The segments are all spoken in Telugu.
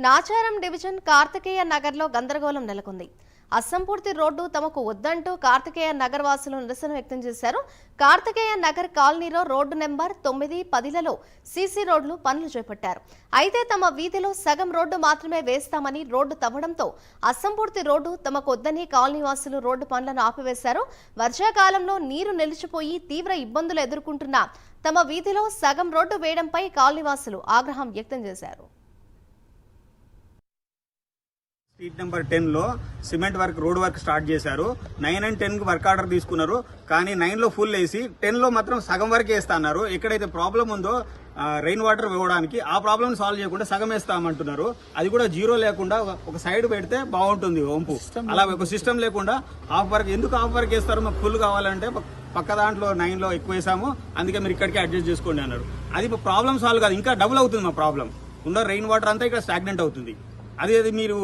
నాచారం డివిజన్ కార్తికేయ నగర్లో గందరగోళం నెలకొంది. అసంపూర్తి రోడ్డు తమకు వద్దంటూ కార్తికేయ నగర్ వాసులు నిరసన వ్యక్తం చేశారు. కార్తికేయ నగర్ కాలనీలో రోడ్డు నెంబర్ 9, 10లలో సీసీ రోడ్లు పనులు చేపట్టారు. అయితే తమ వీధిలో సగం రోడ్డు మాత్రమే వేస్తామని రోడ్డు తవ్వడంతో అసంపూర్తి రోడ్డు తమకు వద్దని కాలనీ వాసులు రోడ్డు పనులను ఆపివేశారు. వర్షాకాలంలో నీరు నిలిచిపోయి తీవ్ర ఇబ్బందులు ఎదుర్కొంటున్న తమ వీధిలో సగం రోడ్డు వేయడంపై కాలనీ వాసులు ఆగ్రహం వ్యక్తం చేశారు. స్ట్రీట్ నెంబర్ 10 లో cement work road work start చేశారు. 9 and 10 కి వర్క్ ఆర్డర్ తీసుకున్నారు. కానీ 9 లో ఫుల్ వేసి 10 లో మాత్రం సగం వరకు వేస్తున్నారు. ఎక్కడైతే ప్రాబ్లం ఉందో రెయిన్ వాటర్ ఇవ్వడానికి ఆ ప్రాబ్లం సాల్వ్ చేయకుండా సగం వేస్తామంటున్నారు. అది కూడా జీరో లేకుండా ఒక సైడ్ పెడితే బాగుంటుంది వంపు. అలా ఒక సిస్టమ్ లేకుండా హాఫ్ వర్క్ ఎందుకు హాఫ్ వర్క్ వేస్తారు? మాకు ఫుల్ కావాలంటే పక్క దాంట్లో 9 లో ఎక్కువ వేసాము, అందుకే మీరు ఇక్కడికి అడ్జస్ట్ చేసుకోండి అన్నారు. అది ప్రాబ్లం సాల్వ్ కాదు, ఇంకా డబుల్ అవుతుంది మా ప్రాబ్లం. ఉన్న రెయిన్ వాటర్ అంతా ఇక్కడ స్టాగ్నెంట్ అవుతుంది. అది మీరు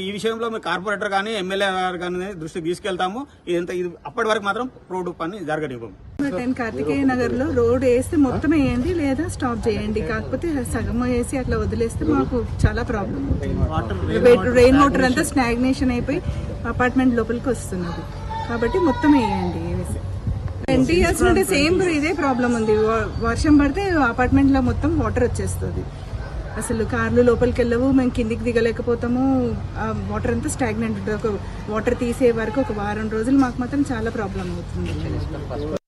ఈ విషయంలో మీ కార్పొరేటర్ కానీ ఎమ్మెల్యే గారు కానీ దృష్టికి తీసుకెళ్తాము. ఇది అప్పటి వరకు మాత్రం రోడ్డు పని జరగనివ్వము. 10 కార్తికేయ నగర్ లో రోడ్ వేస్తే మొత్తం వేయండి లేదా స్టాప్ చేయండి. కాకపోతే సగం వేసి అట్లా వదిలేస్తే మాకు చాలా ప్రాబ్లం అవుతుంది. రెయిన్ వాటర్ అంతా స్టాగ్నేషన్ అయిపోయి అపార్ట్మెంట్ లోపలికి వస్తున్నది. కాబట్టి మొత్తం వేయండి. 20 years నుండి సేమ్ ఇదే ప్రాబ్లం ఉంది. వర్షం పడితే అపార్ట్మెంట్ లో మొత్తం వాటర్ వచ్చేస్తుంది. అసలు కార్లు లోపలికి వెళ్ళవు, మేము కిందికి దిగలేకపోతాము. వాటర్ అంతా స్టాగ్నెంట్ ఉంటుంది. ఒక వాటర్ తీసే వరకు ఒక వారం రోజులు మాకు మాత్రం చాలా ప్రాబ్లం అవుతుంది.